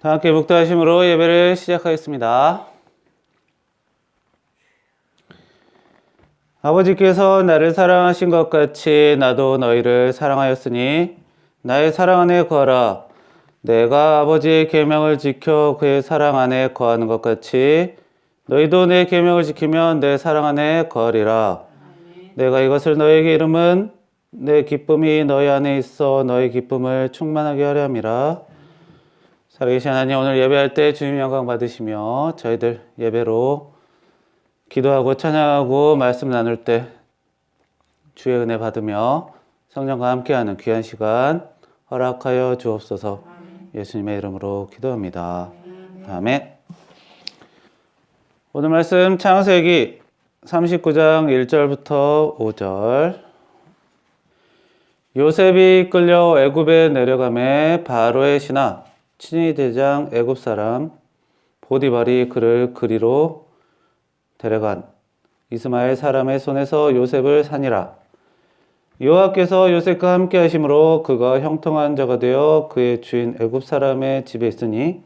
다 함께 묵도하심으로 예배를 시작하겠습니다. 아버지께서 나를 사랑하신 것 같이 나도 너희를 사랑하였으니 나의 사랑 안에 거하라. 내가 아버지의 계명을 지켜 그의 사랑 안에 거하는 것 같이 너희도 내 계명을 지키면 내 사랑 안에 거하리라. 내가 이것을 너희에게 이름은 내 기쁨이 너희 안에 있어 너희 기쁨을 충만하게 하려 함이라. 살아계신 하나님, 오늘 예배할 때 주님 영광 받으시며 저희들 예배로 기도하고 찬양하고 말씀 나눌 때 주의 은혜 받으며 성령과 함께하는 귀한 시간 허락하여 주옵소서. 예수님의 이름으로 기도합니다. 아멘. 오늘 말씀 창세기 39장 1절부터 5절. 요셉이 끌려 애굽에 내려가매 바로의 신하 친위 대장 애굽 사람 보디발이 그를 그리로 데려간 이스마엘 사람의 손에서 요셉을 산이라. 여호와께서 요셉과 함께 하심으로 그가 형통한 자가 되어 그의 주인 애굽 사람의 집에 있으니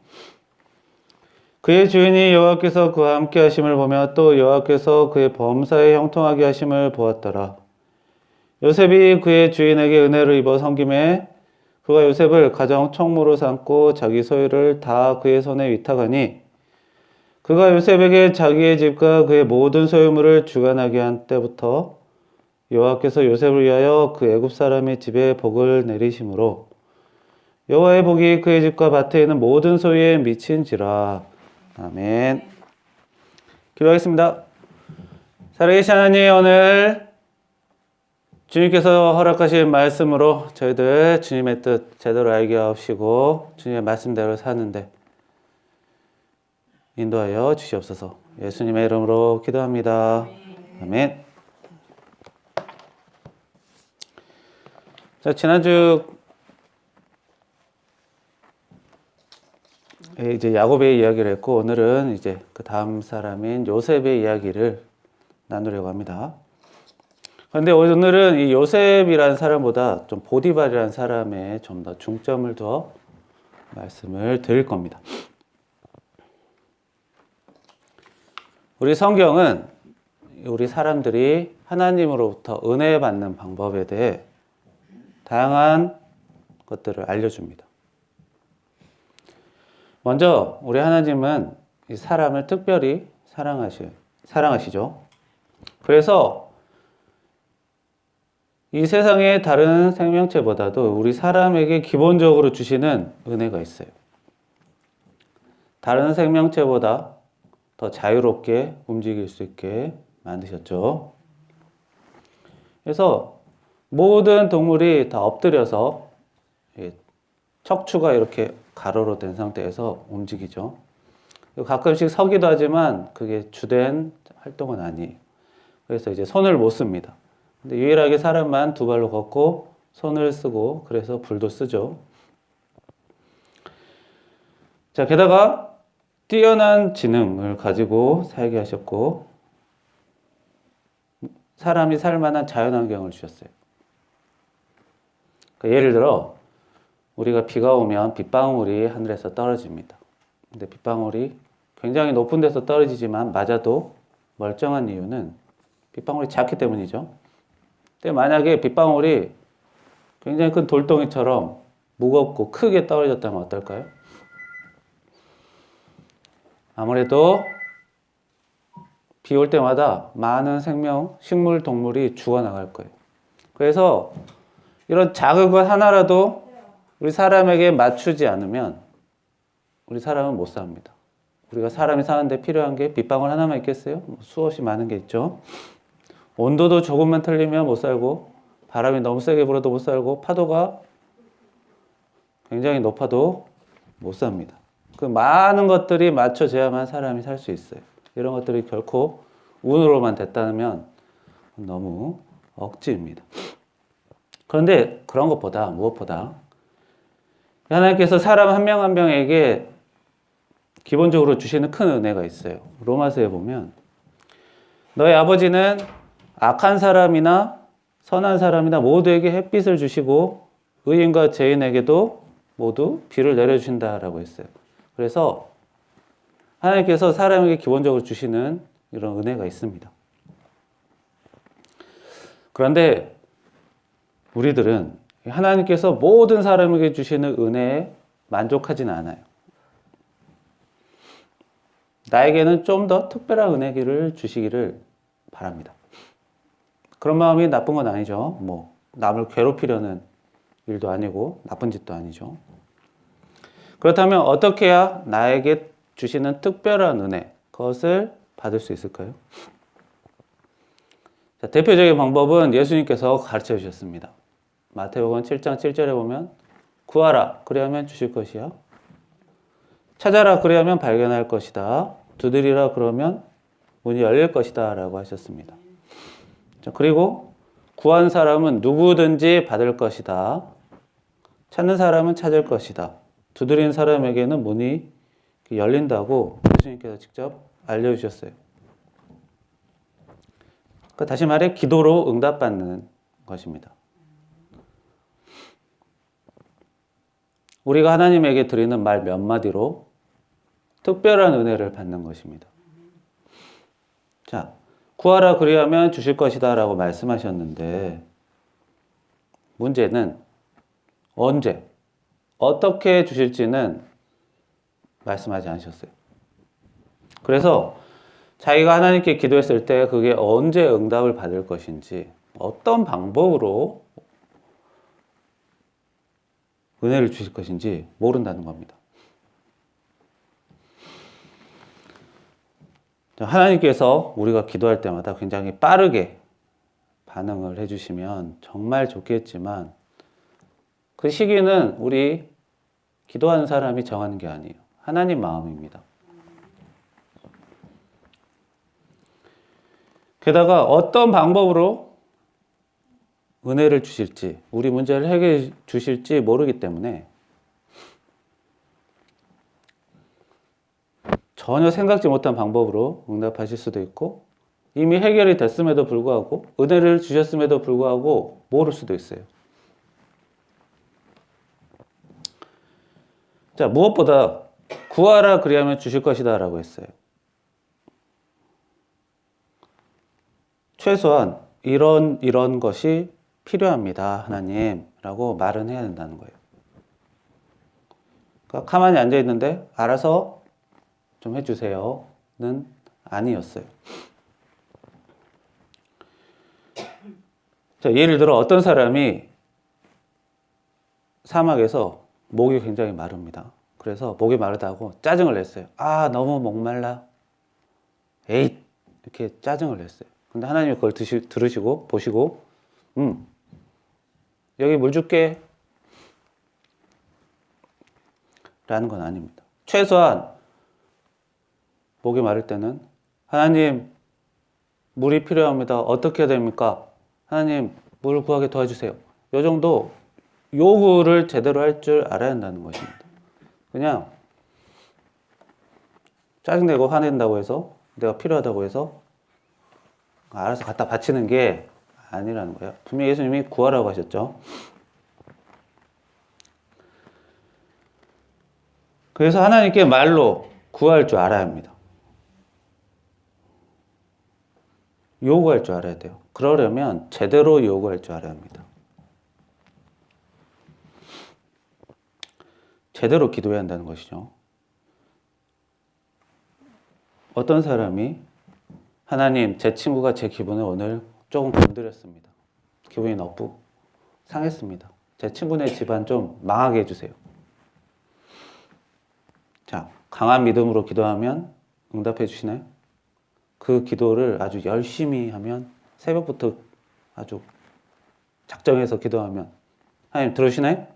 그의 주인이 여호와께서 그와 함께 하심을 보며 또 여호와께서 그의 범사에 형통하게 하심을 보았더라. 요셉이 그의 주인에게 은혜를 입어 섬김에 그가 요셉을 가정 총무로 삼고 자기 소유를 다 그의 손에 위탁하니 그가 요셉에게 자기의 집과 그의 모든 소유물을 주관하게 한 때부터 여호와께서 요셉을 위하여 그 애굽 사람의 집에 복을 내리심으로 여호와의 복이 그의 집과 밭에 있는 모든 소유에 미친지라. 아멘. 기도하겠습니다. 살아계신 하나님, 오늘 주님께서 허락하신 말씀으로 저희들 주님의 뜻 제대로 알게 하시고 주님의 말씀대로 사는데 인도하여 주시옵소서. 예수님의 이름으로 기도합니다. 아멘. 자, 지난주 이제 야곱의 이야기를 했고 오늘은 이제 그 다음 사람인 요셉의 이야기를 나누려고 합니다. 그런데 오늘은 이 요셉이라는 사람보다 좀 보디발이라는 사람에 좀 더 중점을 둬 말씀을 드릴 겁니다. 우리 성경은 우리 사람들이 하나님으로부터 은혜 받는 방법에 대해 다양한 것들을 알려줍니다. 먼저 우리 하나님은 이 사람을 특별히 사랑하시죠. 그래서 이 세상의 다른 생명체보다도 우리 사람에게 기본적으로 주시는 은혜가 있어요. 다른 생명체보다 더 자유롭게 움직일 수 있게 만드셨죠. 그래서 모든 동물이 다 엎드려서 척추가 이렇게 가로로 된 상태에서 움직이죠. 가끔씩 서기도 하지만 그게 주된 활동은 아니에요. 그래서 이제 손을 못 씁니다. 근데 유일하게 사람만 두 발로 걷고 손을 쓰고 그래서 불도 쓰죠. 자, 게다가 뛰어난 지능을 가지고 살게 하셨고 사람이 살 만한 자연환경을 주셨어요. 그러니까 예를 들어 우리가 비가 오면 빗방울이 하늘에서 떨어집니다. 근데 빗방울이 굉장히 높은 데서 떨어지지만 맞아도 멀쩡한 이유는 빗방울이 작기 때문이죠. 근데 만약에 빗방울이 굉장히 큰 돌덩이처럼 무겁고 크게 떨어졌다면 어떨까요? 아무래도 비 올 때마다 많은 생명, 식물, 동물이 죽어나갈 거예요. 그래서 이런 작은 것 하나라도 우리 사람에게 맞추지 않으면 우리 사람은 못 삽니다. 우리가 사람이 사는데 필요한 게 빗방울 하나만 있겠어요? 수없이 많은 게 있죠. 온도도 조금만 틀리면 못 살고 바람이 너무 세게 불어도 못 살고 파도가 굉장히 높아도 못 삽니다. 그 많은 것들이 맞춰져야만 사람이 살 수 있어요. 이런 것들이 결코 운으로만 됐다면 너무 억지입니다. 그런데 그런 것보다 무엇보다 하나님께서 사람 한 명 한 명에게 기본적으로 주시는 큰 은혜가 있어요. 로마서에 보면 너희 아버지는 악한 사람이나 선한 사람이나 모두에게 햇빛을 주시고 의인과 죄인에게도 모두 비를 내려주신다라고 했어요. 그래서 하나님께서 사람에게 기본적으로 주시는 이런 은혜가 있습니다. 그런데 우리들은 하나님께서 모든 사람에게 주시는 은혜에 만족하지는 않아요. 나에게는 좀 더 특별한 은혜를 주시기를 바랍니다. 그런 마음이 나쁜 건 아니죠. 남을 괴롭히려는 일도 아니고 나쁜 짓도 아니죠. 그렇다면 어떻게 해야 나에게 주시는 특별한 은혜, 그것을 받을 수 있을까요? 자, 대표적인 방법은 예수님께서 가르쳐 주셨습니다. 마태복음 7장 7절에 보면 구하라 그리하면 주실 것이야. 찾아라 그리하면 발견할 것이다. 두드리라 그러면 문이 열릴 것이다 라고 하셨습니다. 자, 그리고 구한 사람은 누구든지 받을 것이다. 찾는 사람은 찾을 것이다. 두드리는 사람에게는 문이 열린다고 예수님께서 직접 알려주셨어요. 그러니까 다시 말해 기도로 응답받는 것입니다. 우리가 하나님에게 드리는 말 몇 마디로 특별한 은혜를 받는 것입니다. 자, 구하라 그리하면 주실 것이다 라고 말씀하셨는데 문제는 언제, 어떻게 주실지는 말씀하지 않으셨어요. 그래서 자기가 하나님께 기도했을 때 그게 언제 응답을 받을 것인지, 어떤 방법으로 은혜를 주실 것인지 모른다는 겁니다. 하나님께서 우리가 기도할 때마다 굉장히 빠르게 반응을 해주시면 정말 좋겠지만 그 시기는 우리 기도하는 사람이 정하는 게 아니에요. 하나님 마음입니다. 게다가 어떤 방법으로 은혜를 주실지, 우리 문제를 해결해 주실지 모르기 때문에 전혀 생각지 못한 방법으로 응답하실 수도 있고 이미 해결이 됐음에도 불구하고 은혜를 주셨음에도 불구하고 모를 수도 있어요. 자, 무엇보다 구하라 그리하면 주실 것이다 라고 했어요. 최소한 이런 것이 필요합니다 하나님 라고 말은 해야 된다는 거예요. 그러니까 가만히 앉아 있는데 알아서 좀 해주세요는 아니었어요. 자, 예를 들어 어떤 사람이 사막에서 목이 굉장히 마릅니다. 그래서 목이 마르다고 짜증을 냈어요. 아, 너무 목말라. 에잇! 이렇게 짜증을 냈어요. 근데 하나님이 그걸 들으시고 보시고 여기 물 줄게 라는 건 아닙니다. 최소한 목이 마를 때는 하나님 물이 필요합니다. 어떻게 해야 됩니까? 하나님 물을 구하게 도와주세요. 이 정도 요구를 제대로 할 줄 알아야 한다는 것입니다. 그냥 짜증내고 화낸다고 해서 내가 필요하다고 해서 알아서 갖다 바치는 게 아니라는 거예요. 분명히 예수님이 구하라고 하셨죠. 그래서 하나님께 말로 구할 줄 알아야 합니다. 요구할 줄 알아야 돼요. 그러려면 제대로 요구할 줄 알아야 합니다. 제대로 기도해야 한다는 것이죠. 어떤 사람이 하나님, 제 친구가 제 기분을 오늘 조금 건드렸습니다. 기분이 너무 상했습니다. 제 친구네 집안 좀 망하게 해주세요. 자, 강한 믿음으로 기도하면 응답해 주시나요? 그 기도를 아주 열심히 하면 새벽부터 아주 작정해서 기도하면 하나님 들으시나요?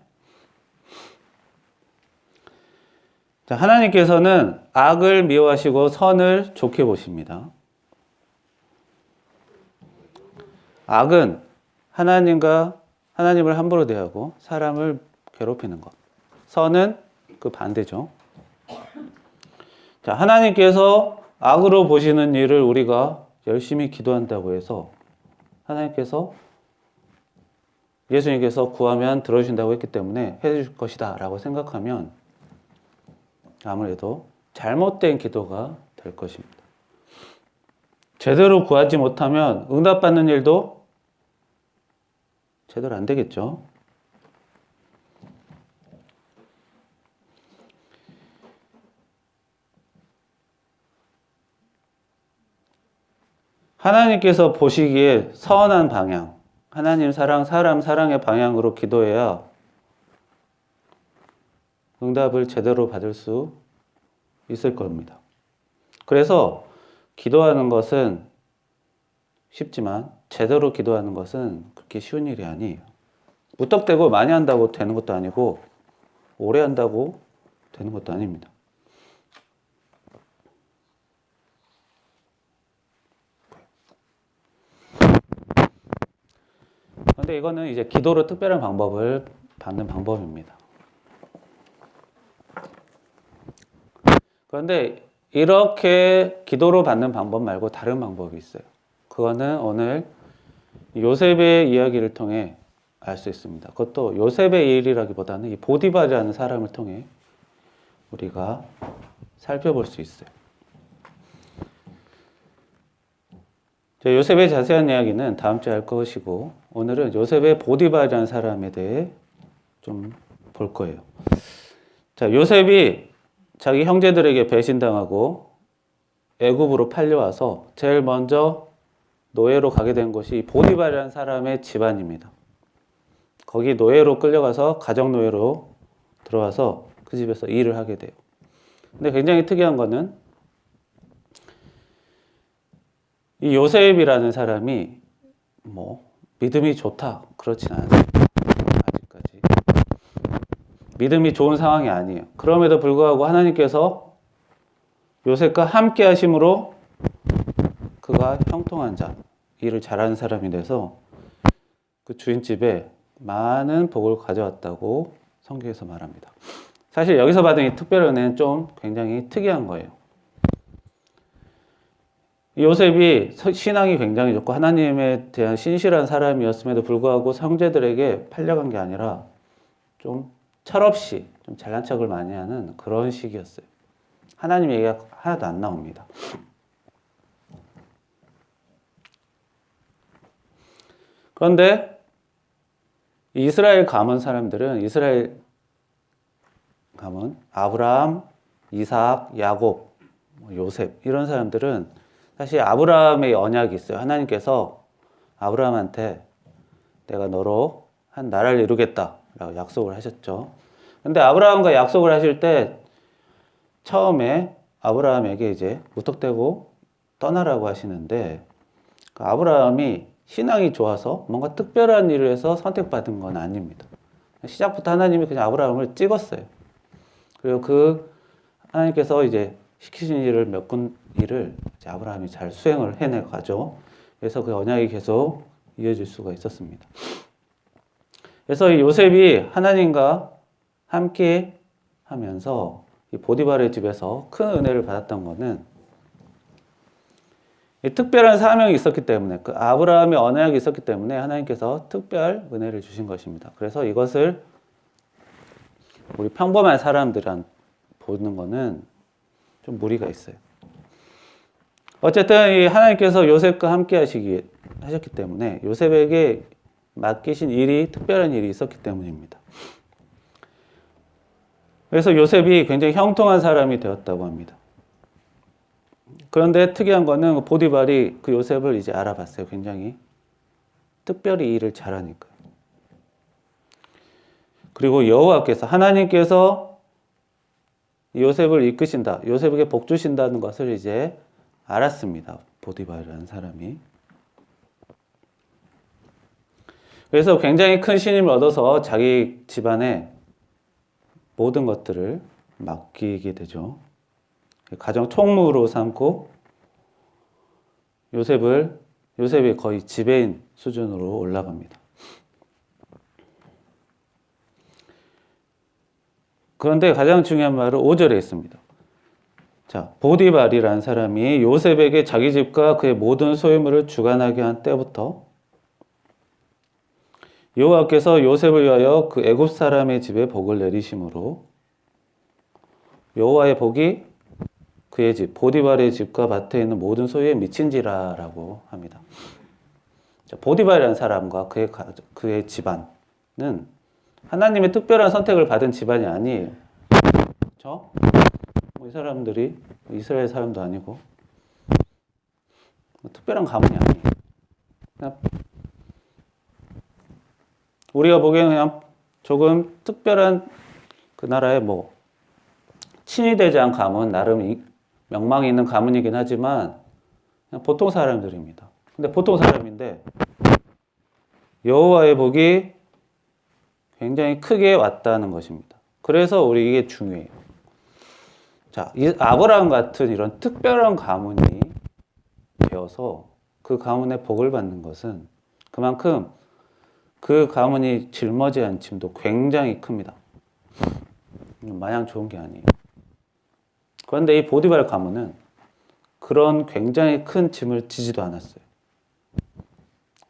자, 하나님께서는 악을 미워하시고 선을 좋게 보십니다. 악은 하나님을 함부로 대하고 사람을 괴롭히는 것. 선은 그 반대죠. 자, 하나님께서 악으로 보시는 일을 우리가 열심히 기도한다고 해서 예수님께서 구하면 들어주신다고 했기 때문에 해줄 것이다 라고 생각하면 아무래도 잘못된 기도가 될 것입니다. 제대로 구하지 못하면 응답받는 일도 제대로 안 되겠죠. 하나님께서 보시기에 선한 방향, 하나님 사랑, 사람 사랑의 방향으로 기도해야 응답을 제대로 받을 수 있을 겁니다. 그래서 기도하는 것은 쉽지만 제대로 기도하는 것은 그렇게 쉬운 일이 아니에요. 무턱대고 많이 한다고 되는 것도 아니고 오래 한다고 되는 것도 아닙니다. 그런데 이거는 이제 기도로 특별한 방법을 받는 방법입니다. 그런데 이렇게 기도로 받는 방법 말고 다른 방법이 있어요. 그거는 오늘 요셉의 이야기를 통해 알 수 있습니다. 그것도 요셉의 일이라기보다는 이 보디발이라는 사람을 통해 우리가 살펴볼 수 있어요. 요셉의 자세한 이야기는 다음 주에 할 것이고 오늘은 요셉의 보디발이라는 사람에 대해 좀 볼 거예요. 자, 요셉이 자기 형제들에게 배신당하고 애굽으로 팔려와서 제일 먼저 노예로 가게 된 곳이 보디발이라는 사람의 집안입니다. 거기 노예로 끌려가서 가정노예로 들어와서 그 집에서 일을 하게 돼요. 근데 굉장히 특이한 거는 이 요셉이라는 사람이 믿음이 좋다 그렇진 않습니다. 아직까지 믿음이 좋은 상황이 아니에요. 그럼에도 불구하고 하나님께서 요셉과 함께 하심으로 그가 형통한 자, 일을 잘하는 사람이 돼서 그 주인집에 많은 복을 가져왔다고 성경에서 말합니다. 사실 여기서 받은 이 특별 은혜는 좀 굉장히 특이한 거예요. 요셉이 신앙이 굉장히 좋고 하나님에 대한 신실한 사람이었음에도 불구하고 형제들에게 팔려간 게 아니라 좀 철없이 좀 잘난 척을 많이 하는 그런 시기였어요. 하나님 얘기가 하나도 안 나옵니다. 그런데 이스라엘 가문 사람들은 이스라엘 가문 아브라함, 이삭, 야곱, 요셉 이런 사람들은 사실 아브라함의 언약이 있어요. 하나님께서 아브라함한테 내가 너로 한 나라를 이루겠다라고 약속을 하셨죠. 근데 아브라함과 약속을 하실 때 처음에 아브라함에게 이제 무턱대고 떠나라고 하시는데 아브라함이 신앙이 좋아서 뭔가 특별한 일을 해서 선택받은 건 아닙니다. 시작부터 하나님이 그냥 아브라함을 찍었어요. 그리고 그 하나님께서 이제 시키신 일을 몇 군 일을 이제 아브라함이 잘 수행을 해내가죠. 그래서 그 언약이 계속 이어질 수가 있었습니다. 그래서 이 요셉이 하나님과 함께 하면서 이 보디발의 집에서 큰 은혜를 받았던 것은 이 특별한 사명이 있었기 때문에 그 아브라함의 언약이 있었기 때문에 하나님께서 특별 은혜를 주신 것입니다. 그래서 이것을 우리 평범한 사람들한 보는 것은 좀 무리가 있어요. 어쨌든 이 하나님께서 요셉과 함께 하셨기 때문에 요셉에게 맡기신 일이 특별한 일이 있었기 때문입니다. 그래서 요셉이 굉장히 형통한 사람이 되었다고 합니다. 그런데 특이한 거는 보디발이 그 요셉을 이제 알아봤어요. 굉장히 특별히 일을 잘하니까. 그리고 여호와께서 하나님께서 요셉을 이끄신다. 요셉에게 복 주신다는 것을 이제 알았습니다. 보디발이라는 사람이. 그래서 굉장히 큰 신임을 얻어서 자기 집안의 모든 것들을 맡기게 되죠. 가정 총무로 삼고 요셉이 거의 지배인 수준으로 올라갑니다. 그런데 가장 중요한 말은 5절에 있습니다. 자, 보디발이라는 사람이 요셉에게 자기 집과 그의 모든 소유물을 주관하게 한 때부터 여호와께서 요셉을 위하여 그 애굽 사람의 집에 복을 내리심으로 여호와의 복이 그의 집 보디발의 집과 밭에 있는 모든 소유에 미친지라라고 합니다. 보디발이라는 사람과 그의 집안은 하나님의 특별한 선택을 받은 집안이 아니에요. 그렇죠? 이 사람들이 이스라엘 사람도 아니고 특별한 가문이 아니에요. 그냥 우리가 보기에는 그냥 조금 특별한 그 나라의 친위대장 가문, 나름 명망이 있는 가문이긴 하지만 그냥 보통 사람들입니다. 근데 보통 사람인데 여호와의 복이 굉장히 크게 왔다는 것입니다. 그래서 우리 이게 중요해요. 자, 이 아브라함 같은 이런 특별한 가문이 되어서 그 가문의 복을 받는 것은 그만큼 그 가문이 짊어지는 짐도 굉장히 큽니다. 마냥 좋은 게 아니에요. 그런데 이 보디발 가문은 그런 굉장히 큰 짐을 지지도 않았어요.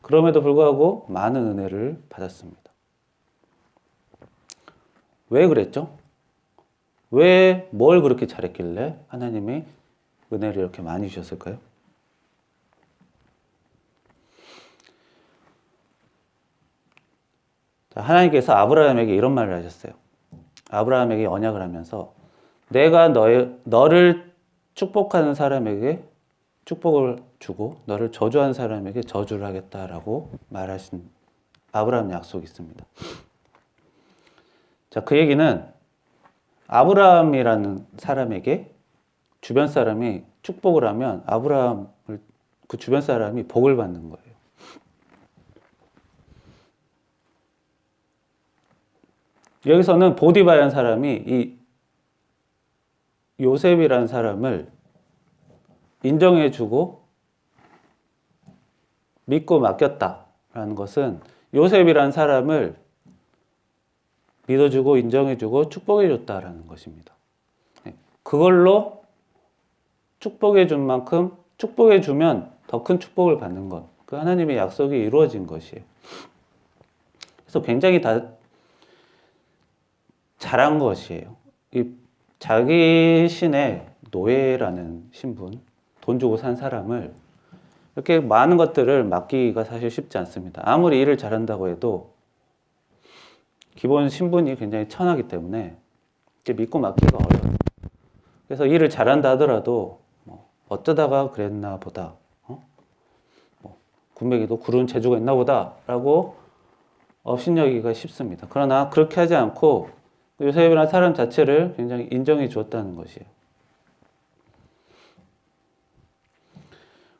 그럼에도 불구하고 많은 은혜를 받았습니다. 왜 그랬죠? 왜 뭘 그렇게 잘했길래 하나님이 은혜를 이렇게 많이 주셨을까요? 하나님께서 아브라함에게 이런 말을 하셨어요. 아브라함에게 언약을 하면서 내가 너를 축복하는 사람에게 축복을 주고 너를 저주하는 사람에게 저주를 하겠다라고 말하신 아브라함 약속이 있습니다. 자, 그 얘기는 아브라함이라는 사람에게 주변 사람이 축복을 하면 아브라함을 그 주변 사람이 복을 받는 거예요. 여기서는 보디발이라는 사람이 이 요셉이라는 사람을 인정해주고 믿고 맡겼다라는 것은 요셉이라는 사람을 믿어주고 인정해주고 축복해줬다라는 것입니다. 그걸로 축복해준 만큼 축복해주면 더 큰 축복을 받는 것. 그 하나님의 약속이 이루어진 것이에요. 그래서 굉장히 잘한 것이에요. 이 자기 신의 노예라는 신분, 돈 주고 산 사람을 이렇게 많은 것들을 맡기기가 사실 쉽지 않습니다. 아무리 일을 잘한다고 해도 기본 신분이 굉장히 천하기 때문에 믿고 맡기가 어려워요. 그래서 일을 잘한다 하더라도 어쩌다가 그랬나 보다, 군뱅이도 구른 재주가 있나 보다 라고 업신여기가 쉽습니다. 그러나 그렇게 하지 않고 요셉이라는 사람 자체를 굉장히 인정해 주었다는 것이에요.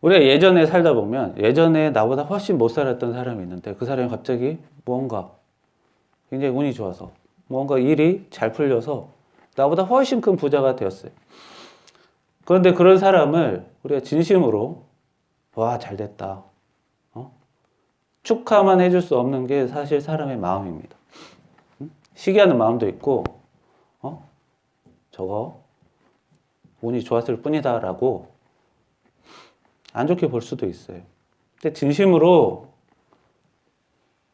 우리가 예전에 살다 보면 예전에 나보다 훨씬 못 살았던 사람이 있는데 그 사람이 갑자기 무언가 굉장히 운이 좋아서 뭔가 일이 잘 풀려서 나보다 훨씬 큰 부자가 되었어요. 그런데 그런 사람을 우리가 진심으로 와, 잘 됐다. 축하만 해줄 수 없는 게 사실 사람의 마음입니다. 시기하는 마음도 있고 저거 운이 좋았을 뿐이다 라고 안 좋게 볼 수도 있어요. 근데 진심으로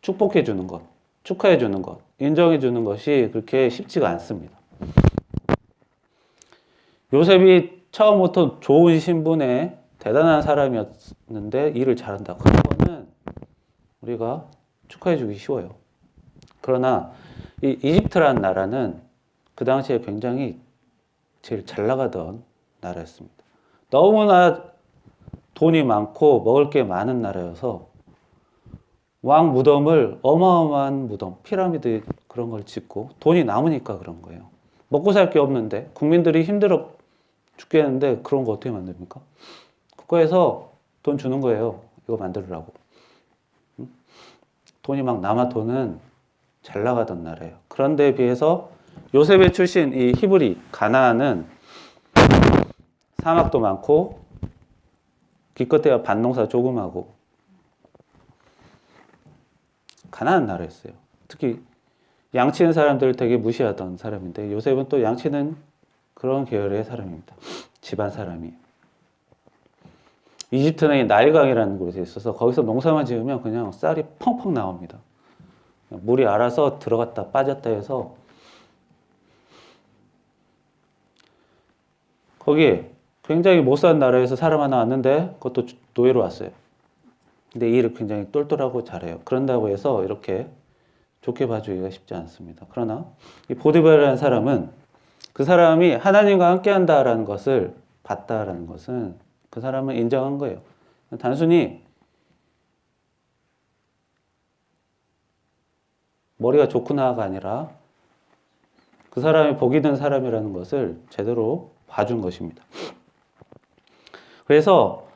축복해 주는 것, 축하해 주는 것, 인정해 주는 것이 그렇게 쉽지가 않습니다. 요셉이 처음부터 좋은 신분의 대단한 사람이었는데 일을 잘한다. 그런 거는 우리가 축하해 주기 쉬워요. 그러나 이 이집트라는 나라는 그 당시에 굉장히 제일 잘 나가던 나라였습니다. 너무나 돈이 많고 먹을 게 많은 나라여서 왕 무덤을 어마어마한 무덤, 피라미드 그런 걸 짓고 돈이 남으니까 그런 거예요. 먹고 살 게 없는데 국민들이 힘들어 죽겠는데 그런 거 어떻게 만듭니까? 국가에서 돈 주는 거예요. 이거 만들으라고. 돈이 막 남아 돈은 잘 나가던 나라예요. 그런데 비해서 요셉의 출신 이 히브리 가나안은 사막도 많고 기껏해야 밭농사 조금 하고 가난한 나라였어요. 특히 양치는 사람들을 되게 무시하던 사람인데 요셉은 또 양치는 그런 계열의 사람입니다. 집안 사람이. 이집트는 나일강이라는 곳에 있어서 거기서 농사만 지으면 그냥 쌀이 펑펑 나옵니다. 물이 알아서 들어갔다 빠졌다 해서 거기에 굉장히 못 사는 나라에서 사람 하나 왔는데 그것도 노예로 왔어요. 근데 이 일을 굉장히 똘똘하고 잘해요. 그런다고 해서 이렇게 좋게 봐주기가 쉽지 않습니다. 그러나 이 보디발이라는 사람은 그 사람이 하나님과 함께 한다라는 것을 봤다라는 것은 그 사람은 인정한 거예요. 단순히 머리가 좋구나가 아니라 그 사람이 복이 든 사람이라는 것을 제대로 봐준 것입니다. 그래서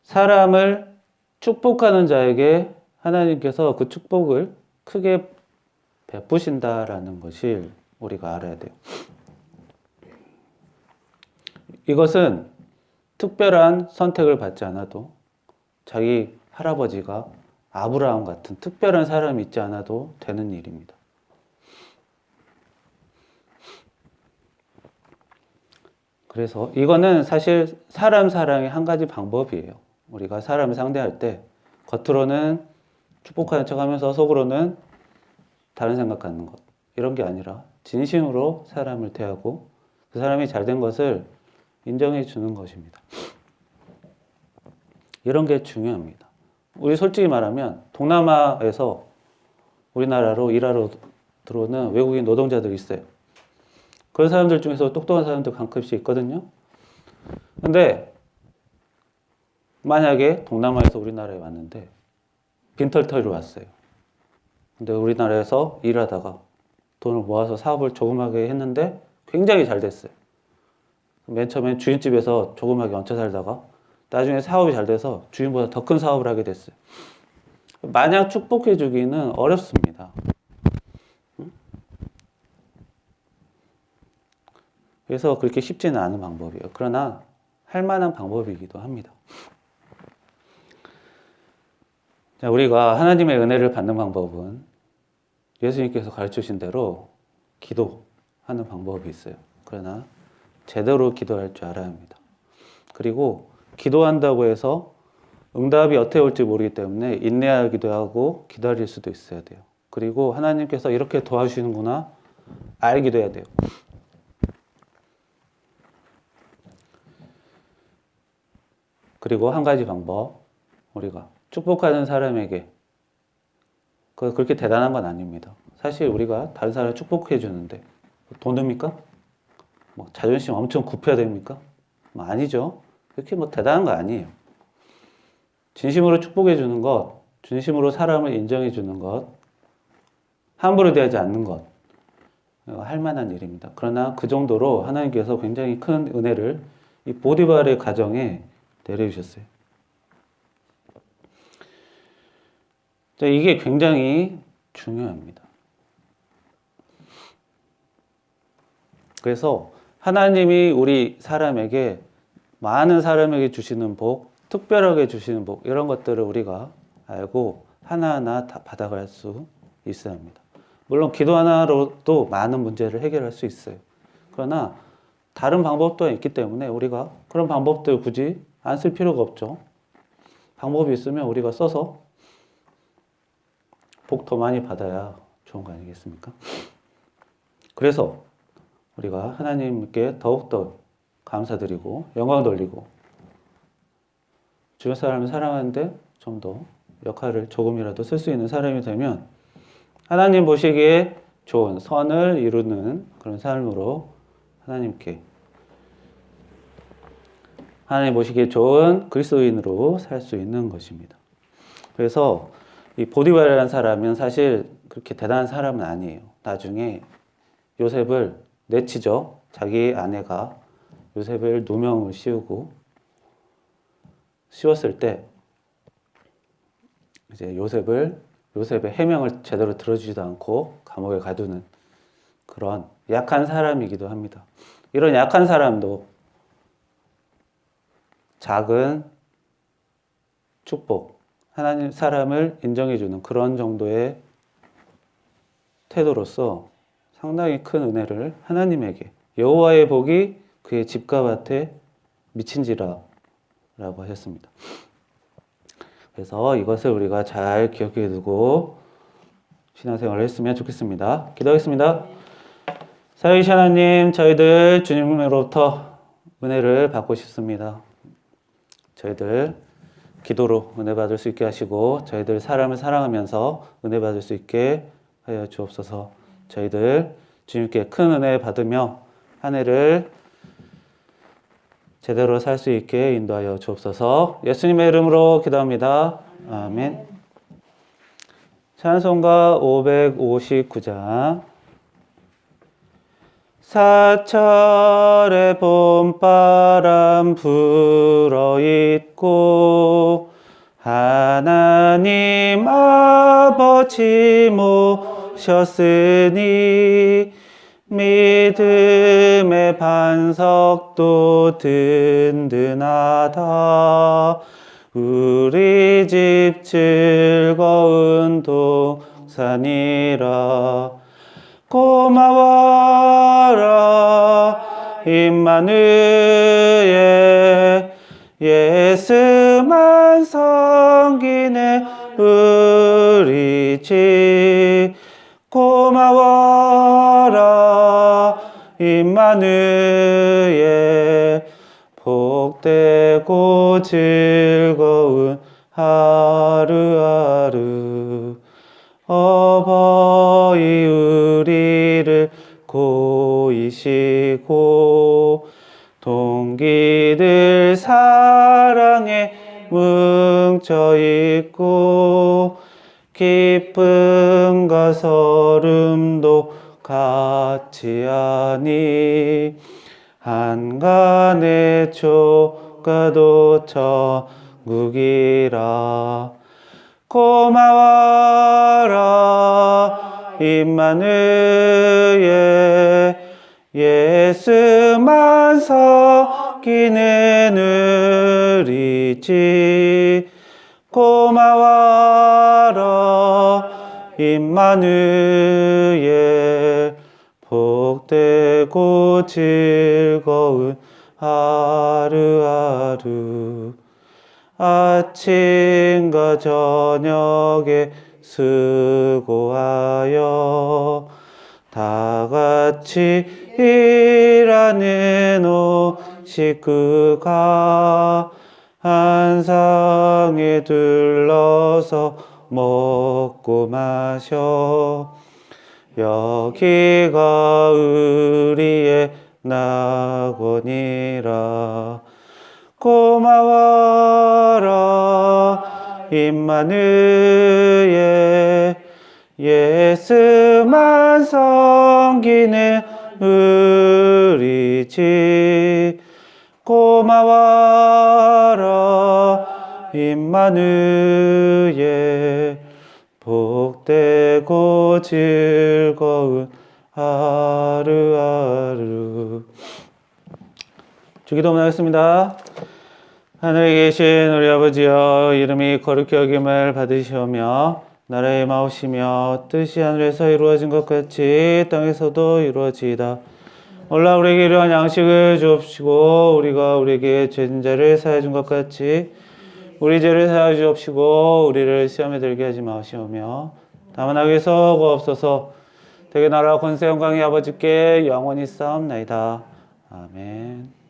사람을 축복하는 자에게 하나님께서 그 축복을 크게 베푸신다라는 것을 우리가 알아야 돼요. 이것은 특별한 선택을 받지 않아도 자기 할아버지가 아브라함 같은 특별한 사람이 있지 않아도 되는 일입니다. 그래서 이거는 사실 사람 사랑의 한 가지 방법이에요. 우리가 사람을 상대할 때 겉으로는 축복하는 척하면서 속으로는 다른 생각 갖는 것, 이런 게 아니라 진심으로 사람을 대하고 그 사람이 잘된 것을 인정해 주는 것입니다. 이런 게 중요합니다. 우리 솔직히 말하면 동남아에서 우리나라로 일하러 들어오는 외국인 노동자들이 있어요. 그런 사람들 중에서 똑똑한 사람들 가끔씩 있거든요. 근데 만약에 동남아에서 우리나라에 왔는데 빈털터리로 왔어요. 근데 우리나라에서 일하다가 돈을 모아서 사업을 조그맣게 했는데 굉장히 잘 됐어요. 맨 처음엔 주인집에서 조그맣게 얹혀 살다가 나중에 사업이 잘 돼서 주인보다 더 큰 사업을 하게 됐어요. 마냥 축복해 주기는 어렵습니다. 그래서 그렇게 쉽지는 않은 방법이에요. 그러나 할 만한 방법이기도 합니다. 자, 우리가 하나님의 은혜를 받는 방법은 예수님께서 가르치신 대로 기도하는 방법이 있어요. 그러나 제대로 기도할 줄 알아야 합니다. 그리고 기도한다고 해서 응답이 어떻게 올지 모르기 때문에 인내하기도 하고 기다릴 수도 있어야 돼요. 그리고 하나님께서 이렇게 도와주시는구나 알기도 해야 돼요. 그리고 한 가지 방법, 우리가 축복하는 사람에게 그렇게 대단한 건 아닙니다. 사실 우리가 다른 사람을 축복해 주는데 돈 듭니까? 뭐 자존심 엄청 굽혀야 됩니까? 뭐 아니죠. 그렇게 뭐 대단한 거 아니에요. 진심으로 축복해 주는 것, 진심으로 사람을 인정해 주는 것, 함부로 대하지 않는 것, 할 만한 일입니다. 그러나 그 정도로 하나님께서 굉장히 큰 은혜를 이 보디발의 가정에 내려주셨어요. 자, 이게 굉장히 중요합니다. 그래서 하나님이 우리 사람에게 많은 사람에게 주시는 복, 특별하게 주시는 복, 이런 것들을 우리가 알고 하나하나 다 받아갈 수 있어야 합니다. 물론 기도 하나로도 많은 문제를 해결할 수 있어요. 그러나 다른 방법도 있기 때문에 우리가 그런 방법들 굳이 안 쓸 필요가 없죠. 방법이 있으면 우리가 써서 복 더 많이 받아야 좋은 거 아니겠습니까? 그래서 우리가 하나님께 더욱더 감사드리고 영광 돌리고 주변 사람을 사랑하는데 좀 더 역할을 조금이라도 쓸 수 있는 사람이 되면 하나님 보시기에 좋은 선을 이루는 그런 삶으로 하나님 보시기에 좋은 그리스도인으로 살 수 있는 것입니다. 그래서 이 보디발이라는 사람은 사실 그렇게 대단한 사람은 아니에요. 나중에 요셉을 내치죠. 자기 아내가 요셉을 누명을 씌웠을 때 이제 요셉의 해명을 제대로 들어주지도 않고 감옥에 가두는 그런 약한 사람이기도 합니다. 이런 약한 사람도 작은 축복, 하나님 사람을 인정해주는 그런 정도의 태도로서 상당히 큰 은혜를 하나님에게 여호와의 복이 그의 집과 밭에 미친지라 라고 하셨습니다. 그래서 이것을 우리가 잘 기억해 두고 신앙생활을 했으면 좋겠습니다. 기도하겠습니다. 살아계신 하나님, 저희들 주님으로부터 은혜를 받고 싶습니다. 저희들 기도로 은혜 받을 수 있게 하시고 저희들 사람을 사랑하면서 은혜 받을 수 있게 하여 주옵소서. 저희들 주님께 큰 은혜 받으며 한 해를 제대로 살 수 있게 인도하여 주옵소서. 예수님의 이름으로 기도합니다. 아멘. 찬송가 559장. 사철의 봄바람 불어있고 하나님 아버지 모셨으니 믿음의 반석도 든든하다. 우리 집 즐거운 동산이라. 고마워라 임마누엘 예수만 섬기네 우리 집. 고마워라 임마누엘 복되고 즐거운 하루하루. 어버이 우리를 고이시고 동기들 사랑에 뭉쳐있고 기쁨과 서름도 같이 하니 한간의 조가도 천국이라. 고마워라 임마누엘 예수만 섬기는 우리 집. 고마워라 임마누엘 복되고 즐거운 하루하루. 아침과 저녁에 수고하여 다 같이 일하는 온 식구가 한 상에 둘러서 먹고 마셔. 여기가 우리의 낙원이라. 고마워라 임마누엘 예수만 섬기는 우리 집. 고마워라 임마누엘 복되고 즐거운 하루하루. 주기도문 하겠습니다. 하늘에 계신 우리 아버지여, 이름이 거룩히 여김을 받으시오며 나라의 마옵시며 뜻이 하늘에서 이루어진 것 같이 땅에서도 이루어지이다. 오늘날 우리에게 일용할 양식을 주옵시고 우리가 우리에게 죄진 자를 사하여 준 것 같이 우리 죄를 사하여 주옵시고 우리를 시험에 들게 하지 마시오며 다만 악에서 구하옵소서. 대개 나라와 권세 영광이 아버지께 영원히 싸움나이다. 아멘.